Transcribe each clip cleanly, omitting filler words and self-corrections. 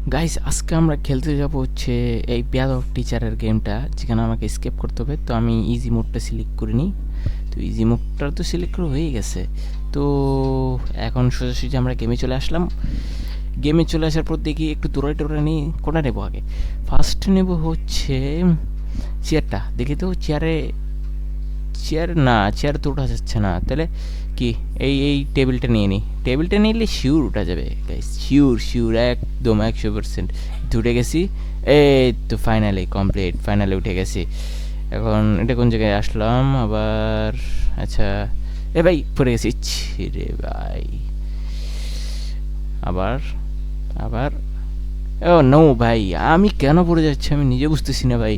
Guys আজকে আমরা খেলতে যাব হচ্ছে এই পেয়ার অফ টিচারের গেমটা, যেখানে আমাকে স্কেপ করতে হবে। তো আমি ইজি মোডটা সিলেক্ট করে নিই। তো ইজি মোডটা তো সিলেক্ট করা হয়ে গেছে। তো এখন সোজাসুজি আমরা গেমে চলে আসলাম। গেমে চলে আসার পর দেখি একটু দৌড়াই টোড়াই নিই। কোনটা নেবো আগে? ফার্স্ট নেব হচ্ছে চেয়ারটা। দেখি তো চেয়ারে, চেয়ার না, চেয়ার তো ওঠা যাচ্ছে না। তাহলে কি এই টেবিলটা নিয়ে নিই। টেবিলটা নিলে শিওর উঠা যাবে গাইস, শিওর শিওর একদম 100% উঠে গেছি। এই তো ফাইনালি কমপ্লিট, ফাইনালি উঠে গেছি। এখন এটা কোন জায়গায় আসলাম আবার? আচ্ছা, এ ভাই পড়ে গেছি। ছি রে ভাই, আবার আবার ও নো ভাই, আমি কেন পড়ে যাচ্ছি আমি নিজে বুঝতেছি না ভাই।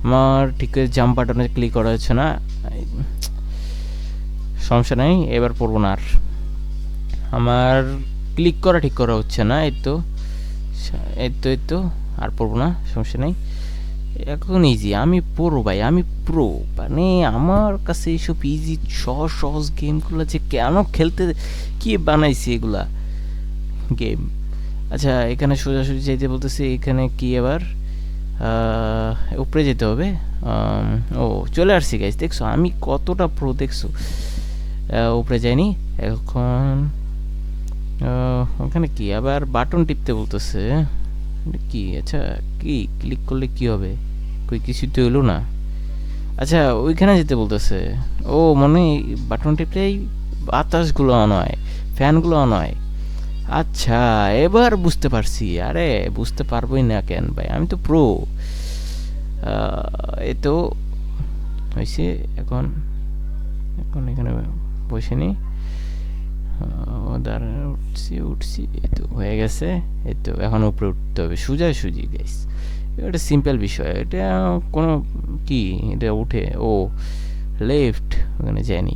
আমার ঠিক করে জাম্প বাটনে ক্লিক করা হচ্ছে না। সমস্যা নাই, এবার পড়বো না আর। আমার ক্লিক করা ঠিক করা হচ্ছে না। এই তো এই তো এই তো আর পড়বো না, সমস্যা নেই। এখন ইজি, আমি প্রো ভাই, আমি প্রো। মানে আমার কাছে এইসব ইজি সহজ সহজ গেমগুলো যে কেন খেলতে, কি বানাইছে এগুলা গেম। আচ্ছা, এখানে সোজাসুজি যেতে বলতেছি। এখানে কি এবার উপরে যেতে হবে। ও চলে আসছি গাইস, দেখছো আমি কতটা প্রো, দেখছো। উপরে যাইনি এখন। ওখানে কি আবার বাটন টিপতে বলতেছে? এটা কি? আচ্ছা, কি ক্লিক করলে কি হবে? কই কিছু তো হলো না। আচ্ছা, ওইখানে যেতে বলতেছে। ও মনে হয় বাটন টিপলেই বাতাসগুলো অন হয়, ফ্যানগুলো অন হয়। আচ্ছা, এবার বুঝতে পারছি। আরে বুঝতে পারবোই না কেন ভাই, আমি তো প্রো। এই তো হয়েছে। এখন এখন এখানে বসে নি। দাঁড়ান, উঠছি উঠছি, এই তো হয়ে গেছে। এই তো এখন উপরে উঠতে হবে সোজাসুজি গাইস। এটা সিম্পল বিষয়, এটা কোনো কি, এটা উঠে ও লেফট, ওখানে যায়নি।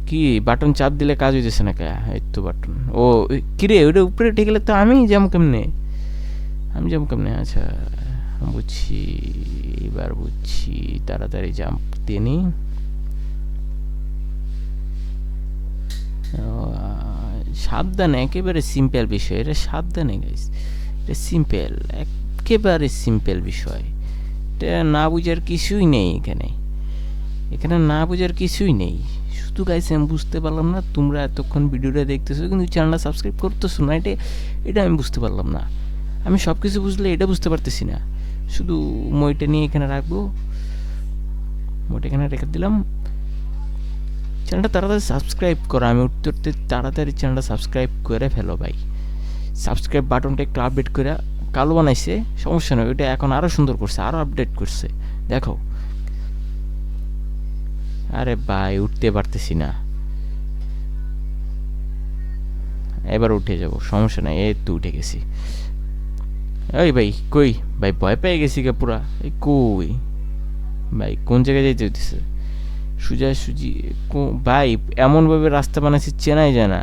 কি বাটন চাপ দিলে কাজ হইতেছে না কে? এই তো বাটন। ও কিরে, ওটা উপরে উঠে গেলে তো আমি যাবো কেমনে? আমি যাবো কেমনে? আচ্ছা বুঝছি, এবার বুঝছি। তাড়াতাড়ি জাম্প দিয়ে নি। সাবধানে, একেবারে সিম্পল বিষয় এটা, সাবধানে গাইস। এটা সিম্পল, একেবারে সিম্পল বিষয়। এটা না বুঝার কিছুই নেই এখানে, এখানে না বুঝার কিছুই নেই। শুধু গাইস আমি বুঝতে পারলাম না, তোমরা এতক্ষণ ভিডিওটা দেখতেছো কিন্তু চ্যানেলটা সাবস্ক্রাইব করতেছো না। এটা এটা আমি বুঝতে পারলাম না। আমি সব কিছু বুঝলে এটা বুঝতে পারতেছি না। শুধু মইটা নিয়ে এখানে রাখবো, মইটা এখানে রেখে দিলাম। চ্যানেলটা তাড়াতাড়ি সাবস্ক্রাইব করো, আমি উঠতে উঠতে তাড়াতাড়ি চ্যানেলটা সাবস্ক্রাইব করে ফেলো ভাই। সাবস্ক্রাইব বাটনটা একটু আপডেট করে কালো বানাইছে, সমস্যা নয়, ওইটা এখন আরও সুন্দর করছে, আরও আপডেট করছে, দেখো। আরে ভাই উঠতে পারতেছি না, এবার উঠে যাব, সমস্যা নাই। এই তো উঠে গেছি। ওই ভাই কই ভাই, ভয় পেয়ে গেছি কে পুরা। এই কই ভাই, কোন জায়গায় যাইতে হইতেছে? সোজাসুজি ভাই, এমনভাবে রাস্তা বানাইছে চেনাই যায় না।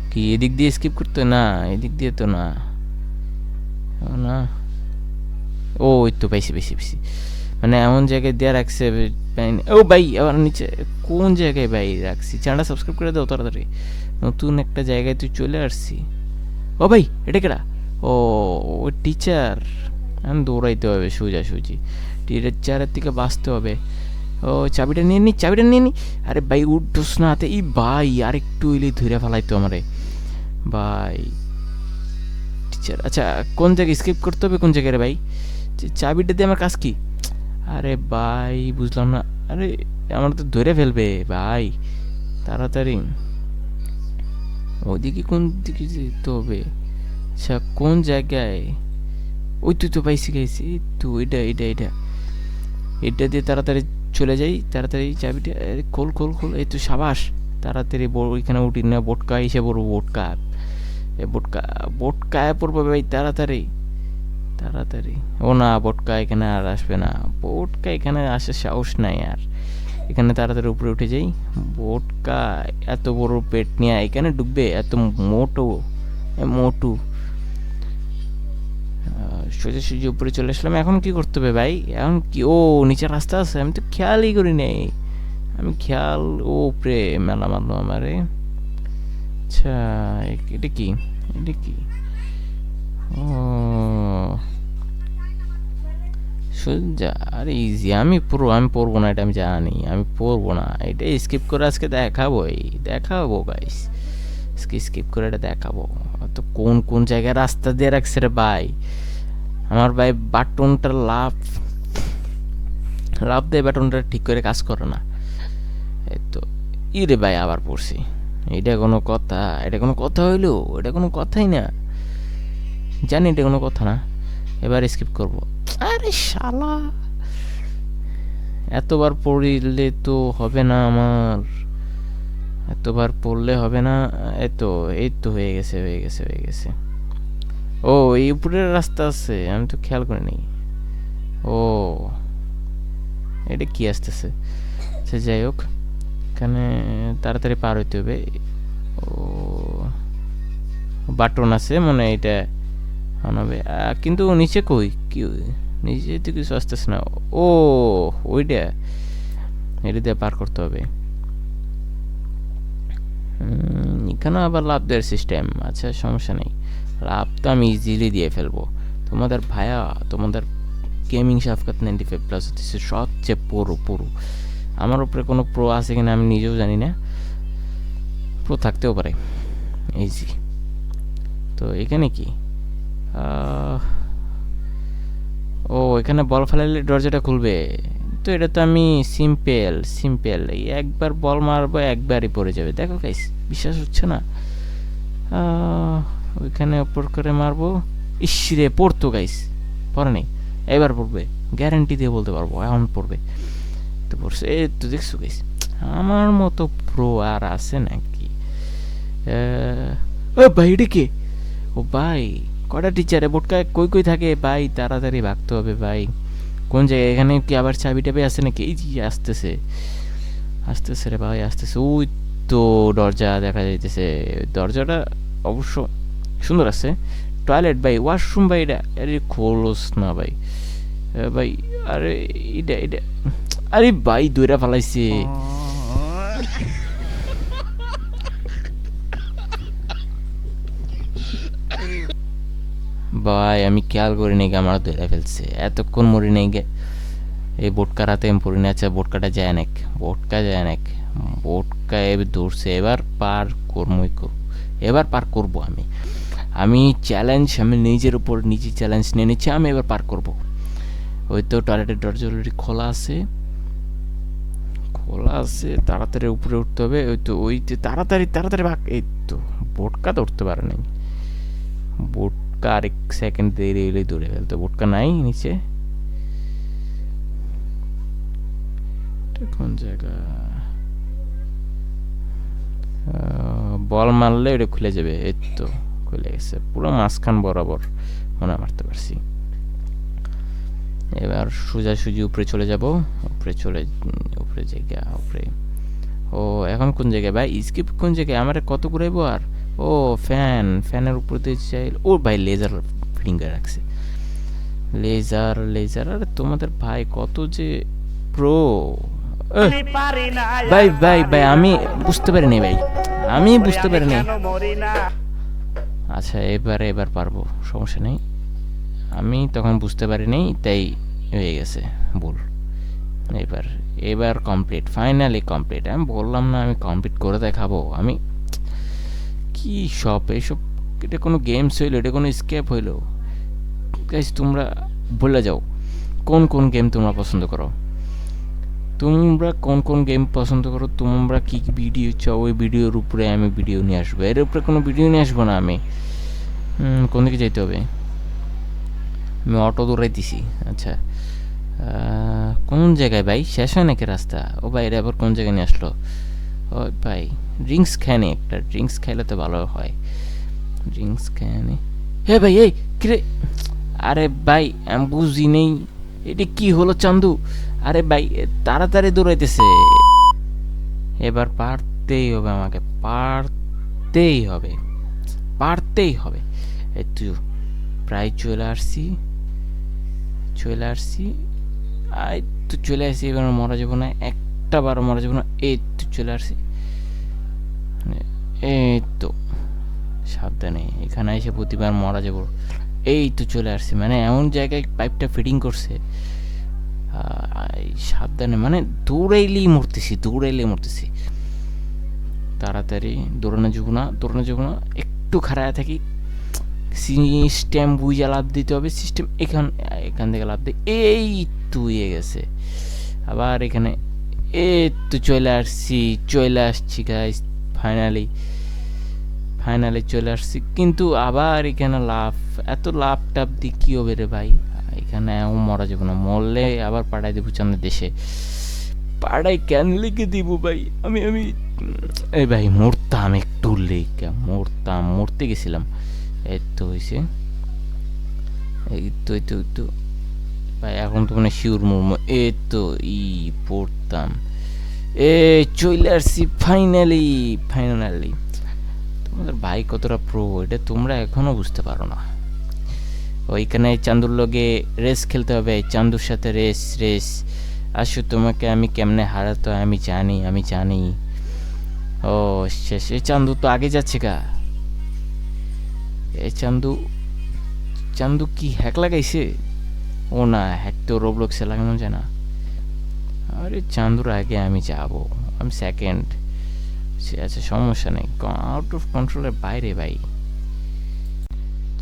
কি এদিক দিয়ে স্কিপ করতে? না এদিক দিয়ে তো না, না। ও ওই তো পাইছি পাইছি পাইছি। মানে এমন জায়গায় দেওয়া রাখছে। ও ভাই আবার নিচে কোন জায়গায় ভাই রাখছি? চ্যানেলটা সাবস্ক্রাইব করে দাও তাড়াতাড়ি, নতুন একটা জায়গায় তুই চলে আসছি। ও ভাই এটা কেডা? ও ও টিচার। এখন দৌড়াইতে হবে সোজাসুজি, টিচারের থেকে বাঁচতে হবে। ও চাবিটা নিয়ে নি, চাবিটা নিয়ে নি। আরে ভাই উঠোস না হাতে, এই ভাই আরেকটু হইলেই ধরে ফেলাইতো আমারে ভাই। টিচার, আচ্ছা কোন জায়গায় স্কিপ করতে হবে, কোন জায়গায় রে ভাই? চাবিটা দিয়ে আমার কাজ কি? আরে ভাই বুঝলাম না। আরে আমার তো ধরে ফেলবে ভাই, তাড়াতাড়ি। ওইদিকে কোন দিকে যেতে হবে? আচ্ছা কোন জায়গায়? ওই তুই তো পাইছি গাইছি, এই তো এটা এটা এটা, এটা দিয়ে তাড়াতাড়ি চলে যাই। তাড়াতাড়ি চাবিটা খোল খোল খোল, এই তো সাবাস। তাড়াতাড়ি ওইখানে উঠি না, বোটকা এসে পড়বো, বোটকা। এ বোটকা, বোটকায় পড়বো ভাই, তাড়াতাড়ি তাড়াতাড়ি। ও না, বোটকা এখানে আর আসবে না, বোটকা এখানে আসার সাহস নাই আর। এখানে তাড়াতাড়ি উপরে উঠে যাই। বোটকা এত বড় পেট নিয়ে এখানে ঢুকবে, এত মোটো, মোটু। সোজাসুজি উপরে চলে আসলাম। এখন কি করতে হবে ভাই? এখন কি? ও নিচে রাস্তা আছে, আমি তো খেয়ালই করি নাই। আমি খেয়াল, ও উপরে মেলা মারলো আমারে। আচ্ছা এটা কি? এটা কি? ও সোজা, আরে ইজি। আমি পড়বো না, এটা আমি জানি, আমি পড়বো না। এটা স্কিপ করে আজকে দেখাবো গাইস, স্কিপ করে এটা দেখাবো। তো কোন কোন জায়গায় রাস্তা দিয়ে রাখছে রে ভাই আমার ভাই। বাটনটা লাভ দিয়ে বাটনটা ঠিক করে কাজ করে না। এই তো ইরে ভাই আবার পড়ছি। এটা কোনো কথা? এটা কোনো কথা হইলো? এটা কোনো কথাই না, জানি এটা কোনো কথা না। এবার স্কিপ করব। আরে শালা, এতবার পড়লে তো হবে না আমার, এতবার পড়লে হবে না। এই তো হয়ে গেছে। ও, এই উপরের রাস্তা আছে, আমি তো খেয়াল করিনি। ও, এটা কি আসতেছে? আচ্ছা যাই হোক, এখানে তাড়াতাড়ি পার হইতে হবে। ও, বাটন আছে মনে হয়, এটা বানাবে। কিন্তু নিচে কই কি? নিচে তো কিছু আসতেছে না। ও, ওইটা, এটা দিয়ে পার করতে হবে। এখানে আবার লাভ দেওয়ার সিস্টেম। আচ্ছা সমস্যা নেই, লাভ তো আমি ইজিলি দিয়ে ফেলবো। তোমাদের ভাইয়া, তোমাদের গেমিং শাফকাত 95+ হচ্ছে সবচেয়ে পুরো। আমার উপরে কোনো প্রো আছে কিনা আমি নিজেও জানি না, প্রো থাকতেও পারে। ইজি। তো এখানে কি? ও, এখানে বল ফেলালে দরজাটা খুলবে। তো এটা তো আমি সিম্পল এই একবার বল মারবো, একবারই পড়ে যাবে। দেখো গাইস, বিশ্বাস হচ্ছে না? ওইখানে ওপর করে মারবো। ইসরে পড়তো গাইস, পড়ে নেই। এবার পড়বে, গ্যারান্টি দিয়ে বলতে পারবো এখন পড়বে। তো পড়ছে, এই তো দেখছো গাইস, আমার মতো প্রো আর আছে নাকি? ও ভাই, এটা কে? ও ভাই, কটা টিচারে বোটকায় কই থাকে ভাই? তাড়াতাড়ি ভাগতে হবে ভাই। কোন জায়গায়? এখানে কি আবার চাবি টাবি আছে নাকি? এই যে আসতেছে রে ভাই, আসতেছে। ওই তো দরজা দেখা যাইতেছে। দরজাটা অবশ্য সুন্দর আছে। টয়লেট ভাই, ওয়াশরুম ভাই, এটা আরে খোলস না ভাই। ভাই, আরে এটা আরে ভাই দইরা ফালাইছে। ভাই আমি খেয়াল করি নাই, আমার ধরে ফেলছে। এতক্ষণ মরি নাই গে। এই বোটকা রাতে আমি পড়ি না। আচ্ছা, বোটকা যায় নাক। বোটকা এবার ধরছে, এবার পার করবো আমি। আমি নিজের উপর নিজে চ্যালেঞ্জ নিয়ে নিচ্ছি, আমি এবার পার করব। ওই তো টয়লেটের দরজা অলরেডি খোলা আছে, তাড়াতাড়ি উপরে উঠতে হবে। ওই যে তাড়াতাড়ি ভাগ। এই তো, বোটকা তো উঠতে পারে নাই। বোটকা আরেক সেকেন্ড দেরি হলেই দৌড়ে ফেলতো। বোটকা নাই নিচে। কোন জায়গা? বল মারলে ওটা খুলে যাবে। এই তো খুলে গেছে, পুরো মাঝখান বরাবর মনে মারতে পারছি। এবার সোজাসুজি উপরে চলে যাব। উপরে জায়গা উপরে। ও, এখন কোন জায়গায় ভাই? স্কিপ কোন জায়গায়? আমার কত ঘুরাইবো আর? ও, ফ্যানের উপর দিয়ে চাই। ও ভাই, লেজার ফিটিং করে রাখছে। লেজার আরে তোমাদের ভাই কত যে প্রো। ভাই আমি বুঝতে পারিনি ভাই, আচ্ছা এবার পারবো, সমস্যা নেই। আমি তখন বুঝতে পারিনি, তাই হয়ে গেছে ভুল। এবার ফাইনালি কমপ্লিট। আমি বললাম না, আমি কমপ্লিট করে দেখাবো। আমি কি এইসব, এটা কোনো গেমস হইলো? এটা কোনো স্কেপ হইলো? গাইস, তোমরা বলে যাও কোন কোন গেম তোমরা পছন্দ করো। তোমরা কি ভিডিও চাও, ওই ভিডিওর উপরে আমি ভিডিও নিয়ে আসবো। এর উপরে কোনো ভিডিও নিয়ে আসবো না আমি। কোন দিকে যাইতে হবে? আমি অটো দৌড়াইতেছি। আচ্ছা, কোন জায়গায় ভাই? শেষ হয় নাকি রাস্তা? ও ভাই, এটা আবার কোন জায়গায় নিয়ে আসলো? ও ভাই, ড্রিঙ্কস খায়নি একটা। ড্রিঙ্কস খাইলে তো ভালো হয়। ড্রিঙ্কস খায়নি। হে ভাই, এই কিরে? আরে ভাই, আমি বুঝি নেই, এটা কি হলো চান্দু? আরে ভাই, তাড়াতাড়ি দৌড়াইতেছে। এবার আমাকে পারতেই হবে। এই তো প্রায় চলে আসছি। চলে আসছি। এবার মরা যাবো না, একটা বার মরা যাবো না। এই তো চলে আসছি। এই তো সাবধানে, এখানে এসে প্রতিবার মরা যাব। এই তো চলে আসছে, মানে এমন জায়গায় পাইপটা ফিটিং করছে। সাবধানে, মানে দৌড়াইলেই মরতেছি। তাড়াতাড়ি দৌড়ানো যাবো না, একটু খাড়ায় থাকি। সিস্টেম বুঝে লাভ দিতে হবে, সিস্টেম এখান থেকে লাভ দিই। এই তো হয়ে গেছে। আবার এখানে এই তো চলে আসছি গাইস, ফাইনালি চলে আসছি। কিন্তু আবার এখানে এত লাভ টাপ দিয়ে কি হবে রে ভাই? এখানে মরা যাবো না, মরলে আবার পাঠাই দেবো চাঁদের দেশে। পাড়ায় কেন লিখে দিব ভাই? আমি এই ভাই মরতাম, একটু মরতে গেছিলাম। এই তো হয়েছে, এই তো ভাই এখন তো মানে শিওর মরমো। এই তো পড়তাম, চলে আসছি ফাইনালি। তোমাদের ভাই কতটা প্রো এটা তোমরা এখনো বুঝতে পারো না। ওইখানে চান্দুর লগে রেস খেলতে হবে, চান্দুর সাথে রেস। আসো, তোমাকে আমি কেমনে হারাতো আমি জানি। ও শেষ, এই চান্দু তো আগে যাচ্ছে গা। এই চান্দু কি হ্যাক লাগাইছে? ও না, হ্যাক তো রোবলক্সে লাগানো যায় না। আরে চান্দুর আগে আমি যাবো, আমি সেকেন্ড। আচ্ছা সমস্যা নেই, আউট অফ কন্ট্রোলের বাইরে ভাই।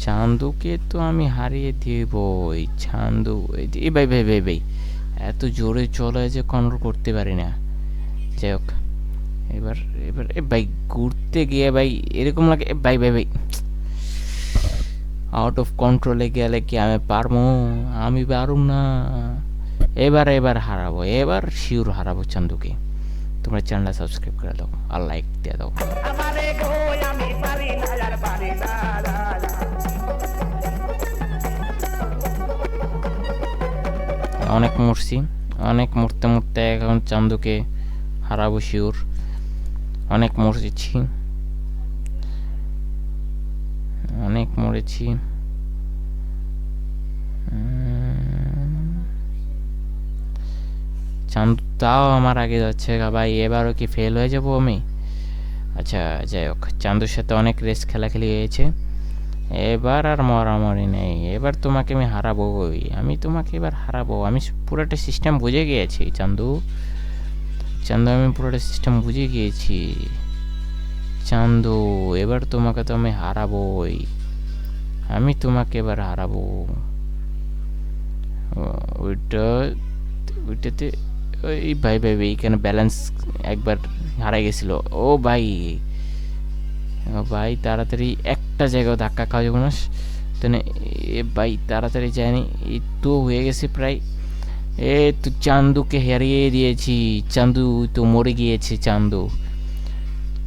চান্দুকে তো আমি হারিয়ে দিব। এই চান্দু এই ভাই এত জোরে চলে যে কন্ট্রোল করতে পারি না। যাই হোক, এবার ভাই ঘুরতে গিয়ে ভাই এরকম লাগে। ভাই আউট অফ কন্ট্রোলে গেলে কি আমি পারবো? আমি পারুম না। এবার হারাবো, এবার শিওর হারাবো চান্দুকে। তোমরা চ্যানেলটা সাবস্ক্রাইব করে দাও আর লাইক দিয়ে দাও। অনেক মরতে এখন চান্দুকে হারাবো শিওর। অনেক মরেছি। চান্দু তাও আমার আগে যাচ্ছে ভাই, এবারও কি ফেল হয়ে যাবো আমি? আচ্ছা যাই হোক, চান্দুর সাথে অনেক রেস খেলাখেলি হয়েছে, এবার আর মরামরি নেই। এবার তোমাকে আমি হারাবোই, আমি পুরোটা সিস্টেম বুঝে গিয়েছি চান্দু, আমি পুরোটা সিস্টেম বুঝে গিয়েছি চান্দু। এবার তোমাকে তো আমি হারাবোই, আমি তোমাকে এবার হারাবো। ওইটাতে ওই ভাই এইখানে ব্যালেন্স একবার হারাই গেছিল। ও ভাই তাড়াতাড়ি একটা জায়গায় ধাক্কা খাওয়া যাবো না। ভাই তাড়াতাড়ি যায়নি, এই তো হয়ে গেছে প্রায়। তো চান্দুকে হারিয়ে দিয়েছি, চান্দু তো মরে গিয়েছে।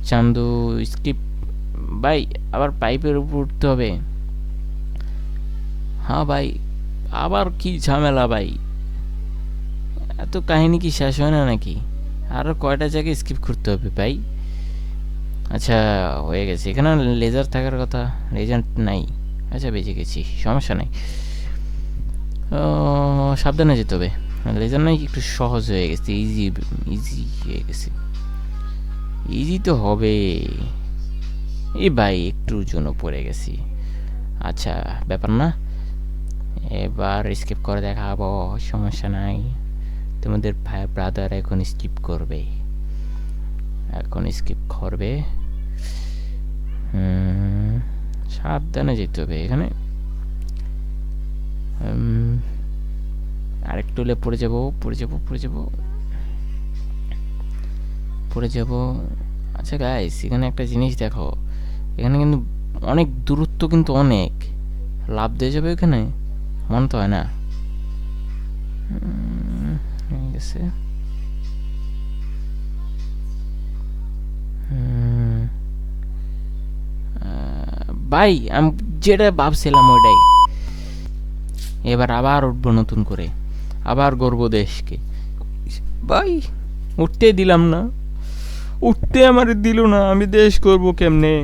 চান্দু স্কিপ ভাই, আবার পাইপের উপর উঠতে হবে। হ্যাঁ ভাই, আবার কি ঝামেলা ভাই, এত কাহিনী কি শেষ হয় না নাকি? আরো কয়টা জায়গায় স্কিপ করতে হবে ভাই? আচ্ছা হয়ে গেছে, এখানে লেজার থাকার কথা, লেজার নাই। আচ্ছা বেঁচে গেছি, সমস্যা নাই। সাবধানে যেতে হবে, লেজার নাই, একটু সহজ হয়ে গেছে, ইজি হয়ে গেছে। ইজি তো হবে। এই ভাই একটুর জন্য পড়ে গেছি, আচ্ছা ব্যাপার না, এবার স্কিপ করে দেখাবো, সমস্যা নাই। তোমাদের ভাই ব্রাদার এখন স্কিপ করবে। সাবধানে যেতে হবে এখানে। আরেকটু হলে পড়ে যাব। আচ্ছা গাইস, এখানে একটা জিনিস দেখো, এখানে কিন্তু অনেক দূরত্ব, কিন্তু অনেক লাভ দিয়ে যাবে এখানে, মনে তো হয় না। গেছে ভাই, আমি যেটা ভাবছিলাম ওইটাই। এবার আবার উঠবো নতুন করে, আবার গর্ব দেশকে। ভাই উঠতে দিলাম না, উঠতে আমার দিল না, আমি দেশ করব কেমনে?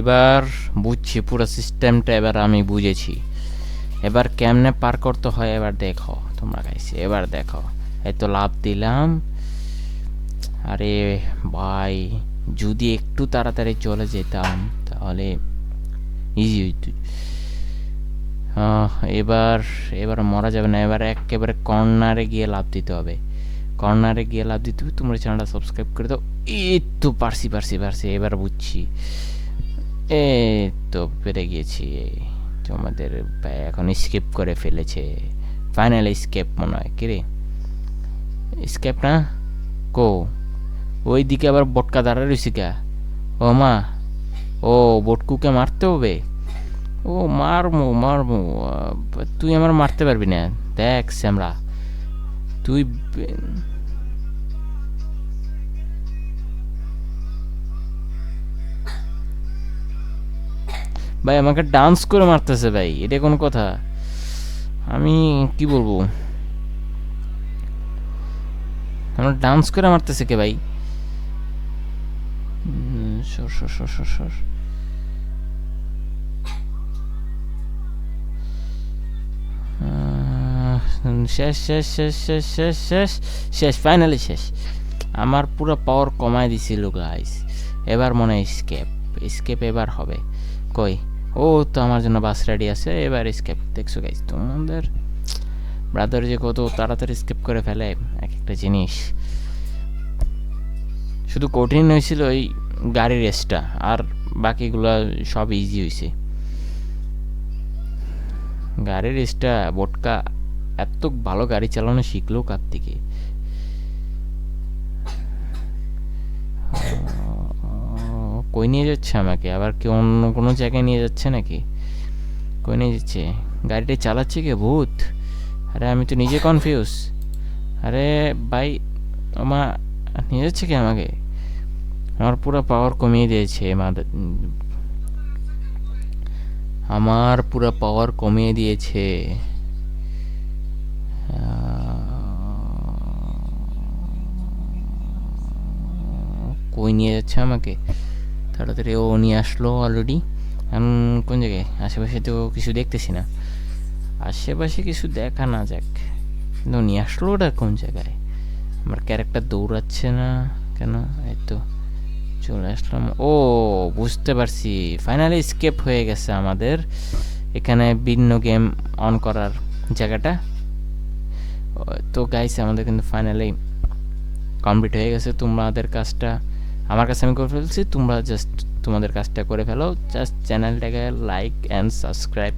এবার বুঝছি পুরো সিস্টেমটা, এবার আমি বুঝেছি। এবার কেমনে পার করতে হয় এবার দেখো তোমরা গাইছে, এবার দেখো। এই তো লাভ দিলাম, আরে ভাই যদি একটু তাড়াতাড়ি চলে যেতাম তাহলে ইজি হইতো। এবার এবার মরা যাবে না, এবার একেবারে কর্নারে গিয়ে লাফ দিতে হবে। কর্নারে গিয়ে লাফ দিতে হবে। তোমরা চ্যানেলটা সাবস্ক্রাইব করে দাও। এই তো পারছি পারছি পারছি, এবার বুঝছি। এই তো পেরে গিয়েছি। তোমাদের এখন স্কেপ করে ফেলেছে, ফাইনাল স্কেপ মনে হয়। কিরে স্কেপ না কো, ওই দিকে আবার বটকা দাঁড়া রয়েছি কা? ও মা, ও বটকুকে মারতে হবে। ও মারমু মারমু, তুই আমার মারতে পারবি না। দেখ শ্যামলা তুই ভাই আমাকে ডান্স করে মারতেছে ভাই, এটা কোনো কথা? আমি কি বলবো, আমার ডান্স করে মারতেছে কে ভাই? সর সর সর সর সর। শেষ শেষ শেষ শেষ শেষ শেষ শেষ, ফাইনালি শেষ। আমার পুরো পাওয়ার কমায় দিছিল গাইস। এবার মনে হয় স্কেপ, স্কেপ এবার হবে। কই, ও তো আমার জন্য বাস রেডি আছে, এবার স্কেপ। দেখছো গাইস তোমাদের ব্রাদার যে কত তাড়াতাড়ি স্কেপ করে ফেলে এক একটা জিনিস। শুধু কঠিন হয়েছিল ওই গাড়ির রেসটা, আর বাকিগুলো সব ইজি হয়েছে। গাড়ির রেসটা বটকা এত ভালো গাড়ি চালানো শিখলো কার থেকে? কই নিয়ে যাচ্ছে আমাকে? আবার কি অন্য কোনো জায়গায় নিয়ে যাচ্ছে নাকি? কই নিয়ে যাচ্ছে? গাড়িটা চালাচ্ছে কে? ভূত? আরে আমি তো নিজে কনফিউজ। আরে ভাই আমা নিয়ে যাচ্ছে কি আমাকে? আমার পুরো পাওয়ার কমিয়ে দিয়েছে আমার পুরো পাওয়ার কমিয়ে দিয়েছে। কই নিয়ে যাচ্ছে আমাকে? তাড়াতাড়ি ও নিয়ে আসলো অলরেডি। এখন কোন জায়গায়? আশেপাশে তো কিছু দেখতেছি না। আশেপাশে কিছু দেখা না যাক, কিন্তু নিয়ে আসলো ওটা কোন জায়গায়? আমার ক্যারেক্টার দৌড়াচ্ছে না কেন? এই তো চলে আসলাম। ও বুঝতে পারছি, ফাইনালি স্কেপ হয়ে গেছে আমাদের। এখানে ভিন্ন গেম অন করার জায়গাটা। তো গাইস আমাদের কিন্তু ফাইনালি কমপ্লিট হয়ে গেছে। তোমাদের কাজটা আমার কাছে আমি করে ফেলছি, তোমরা জাস্ট তোমাদের কাজটা করে ফেলো। জাস্ট চ্যানেলটাকে লাইক অ্যান্ড সাবস্ক্রাইব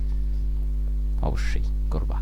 অবশ্যই করবা।